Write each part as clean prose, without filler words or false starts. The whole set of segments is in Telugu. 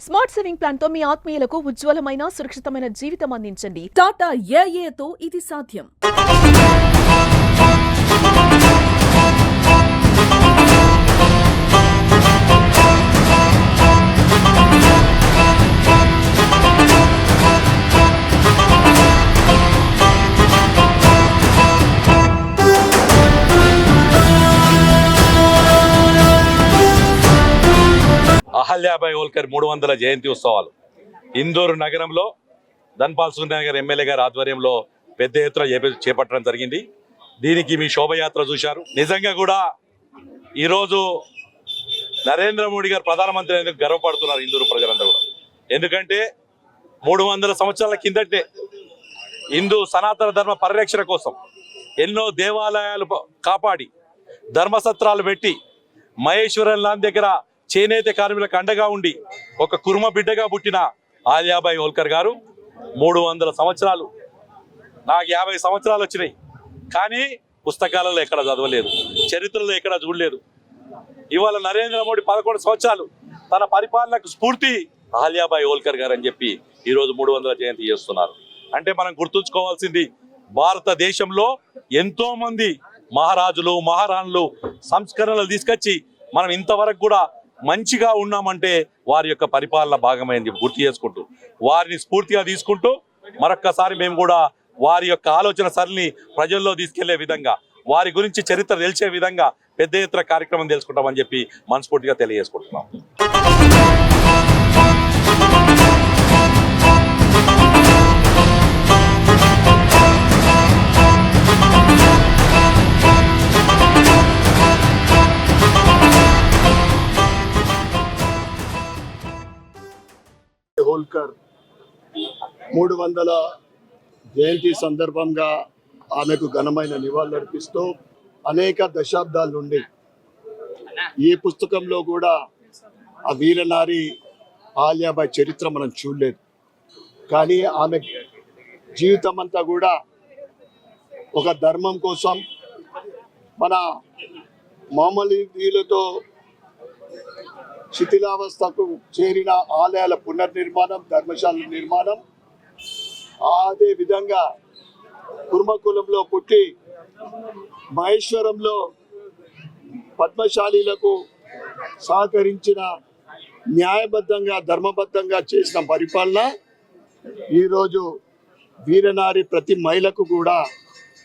స్మార్ట్ సేవింగ్ ప్లాన్ తో మీ ఆత్మీయులకు ఉజ్వలమైన సురక్షితమైన జీవితం అందించండి. టాటా ఏఏతో ఇది సాధ్యం. అహల్యాబాయి హోల్కర్ 300వ జయంతి ఉత్సవాలు ఇందూరు నగరంలో ధన్పాల్ సూర్యనగర్ ఎమ్మెల్యే గారి ఆధ్వర్యంలో పెద్ద ఎత్తున చేపట్టడం జరిగింది. దీనికి మీ శోభయాత్ర చూశారు. నిజంగా కూడా ఈరోజు నరేంద్ర మోడీ గారు ప్రధానమంత్రి అయినందుకు గర్వపడుతున్నారు ఇందూరు ప్రజలందరూ కూడా. ఎందుకంటే 300 సంవత్సరాల కిందటే హిందూ సనాతన ధర్మ పరిరక్షణ కోసం ఎన్నో దేవాలయాలు కాపాడి ధర్మసత్రాలు పెట్టి మహేశ్వరం లాంటి దగ్గర చేనేత కార్మికులకు అండగా ఉండి ఒక కుర్మ బిడ్డగా పుట్టిన అహల్యాబాయి హోల్కర్ గారు 300 సంవత్సరాలు. నాకు 50 సంవత్సరాలు వచ్చినాయి, కానీ పుస్తకాలలో ఎక్కడ చదవలేదు, చరిత్రలో ఎక్కడ చూడలేదు. ఇవాళ నరేంద్ర మోడీ 11 సంవత్సరాలు తన పరిపాలనకు స్ఫూర్తి అహల్యాబాయి హోల్కర్ గారు అని చెప్పి ఈరోజు 300వ జయంతి చేస్తున్నారు. అంటే మనం గుర్తుంచుకోవాల్సింది, భారతదేశంలో ఎంతో మంది మహారాజులు మహారాణులు సంస్కరణలు తీసుకొచ్చి మనం ఇంతవరకు కూడా మంచిగా ఉన్నామంటే వారి యొక్క పరిపాలన భాగమైంది గుర్తు చేసుకుంటూ, వారిని స్ఫూర్తిగా తీసుకుంటూ మరొక్కసారి మేము కూడా వారి యొక్క ఆలోచన సరళిని ప్రజల్లో తీసుకెళ్లే విధంగా, వారి గురించి చరిత్ర తెలిసే విధంగా పెద్ద ఎత్తున కార్యక్రమం తెలుసుకుంటామని చెప్పి మనస్ఫూర్తిగా తెలియజేసుకుంటున్నాం. హోల్కర్ 300వ జయంతి సందర్భంగా ఆమెకు ఘనమైన నివాళులర్పిస్తూ అనేక దశాబ్దాల నుండి ఈ పుస్తకంలో కూడా ఆ వీరనారి అహల్యాబాయి చరిత్ర మనం చూడలేదు. కానీ ఆమె జీవితం అంతా కూడా ఒక ధర్మం కోసం, మన మామూలులతో శిథిలావస్థకు చేరిన ఆలయాల పునర్నిర్మాణం, ధర్మశాల నిర్మాణం, అదే విధంగా కుర్మకులంలో పుట్టి మహేశ్వరంలో పద్మశాలీలకు సహకరించిన, న్యాయబద్ధంగా ధర్మబద్ధంగా చేసిన పరిపాలన ఈరోజు వీరనారి ప్రతి మహిళకు కూడా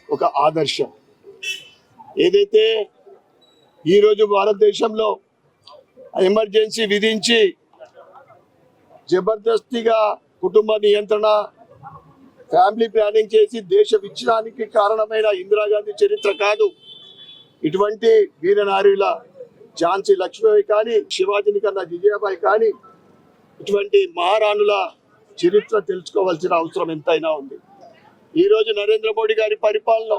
ఒక ఆదర్శం. ఏదైతే ఈరోజు భారతదేశంలో ఎమర్జెన్సీ విధించి జబర్దస్తిగా కుటుంబ నియంత్రణ, ఫ్యామిలీ ప్లానింగ్ చేసి దేశ విచ్ఛిన్నానికి కారణమైన ఇందిరాగాంధీ చరిత్ర కాదు. ఇటువంటి వీరనారీల ఝాన్సీ లక్ష్మీబాయి కానీ, శివాజీని కన్నా విజయబాయి కానీ, ఇటువంటి మహారాణుల చరిత్ర తెలుసుకోవాల్సిన అవసరం ఎంతైనా ఉంది. ఈరోజు నరేంద్ర మోడీ గారి పరిపాలన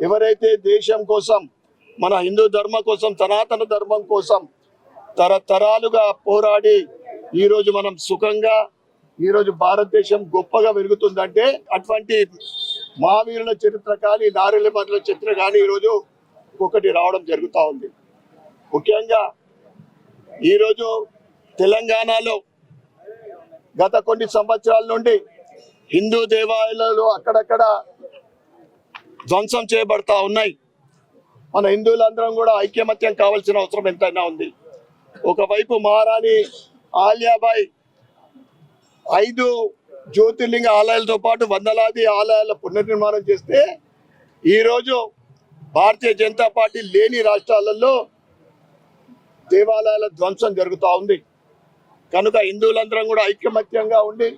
ఎవరైతే దేశం కోసం, మన హిందూ ధర్మం కోసం, సనాతన ధర్మం కోసం తరతరాలుగా పోరాడి ఈరోజు మనం సుఖంగా, ఈరోజు భారతదేశం గొప్పగా వెలుగుతుందంటే అటువంటి మహావీరుల చరిత్ర కానీ, నారీల చరిత్ర కానీ ఈరోజు ఒకటి రావడం జరుగుతూ ఉంది. ముఖ్యంగా ఈరోజు తెలంగాణలో గత కొన్ని సంవత్సరాల నుండి హిందూ దేవాలయాలు అక్కడక్కడ ధ్వంసం చేయబడతా ఉన్నాయి. మన హిందువులందరం కూడా ఐక్యమత్యం కావాల్సిన అవసరం ఎంతైనా ఉంది. ఒకవైపు మహారాణి అహల్యాబాయి 5 జ్యోతిర్లింగ ఆలయాలతో పాటు వందలాది ఆలయాల పునర్నిర్మాణం చేస్తే, ఈరోజు భారతీయ జనతా పార్టీ లేని రాష్ట్రాలలో దేవాలయాల ధ్వంసం జరుగుతూ ఉంది. కనుక హిందువులందరం కూడా ఐక్యమత్యంగా ఉండి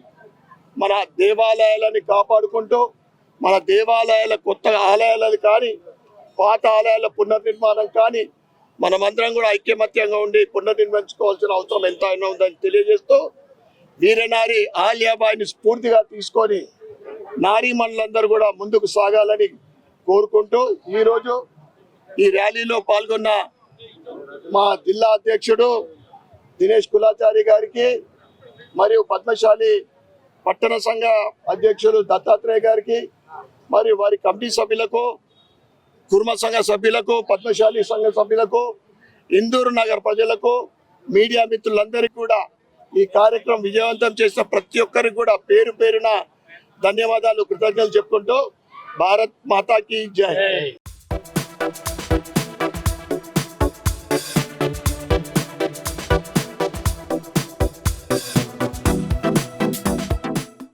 మన దేవాలయాలని కాపాడుకుంటూ, మన దేవాలయాల కొత్త ఆలయాలను కానీ, పాత ఆలయాల పునర్నిర్మాణం కానీ మనమందరం కూడా ఐక్యమత్యంగా ఉండి పునర్నిర్మించుకోవాల్సిన అవసరం ఎంతైనా ఉందని తెలియజేస్తూ, వీరనారి అహల్యాబాయిని స్ఫూర్తిగా తీసుకొని నారీమణులందరూ కూడా ముందుకు సాగాలని కోరుకుంటూ, ఈరోజు ఈ ర్యాలీలో పాల్గొన్న మా జిల్లా అధ్యక్షుడు దినేష్ కులాచారి గారికి, మరియు పద్మశాలి పట్టణ సంఘ అధ్యక్షుడు దత్తాత్రేయ గారికి, మరియు వారి కమిటీ సభ్యులకు, కుర్మ సంఘ సభ్యులకు, పద్మశాలి సంఘ సభ్యులకు, ఇందూరు నగర ప్రజలకు, మీడియా మిత్రులందరికీ కూడా ఈ కార్యక్రమం విజయవంతం చేసిన ప్రతి ఒక్కరికి కూడా పేరు పేరున ధన్యవాదాలు, కృతజ్ఞతలు చెప్పుకుంటూ భారత్ మాతాకి జై.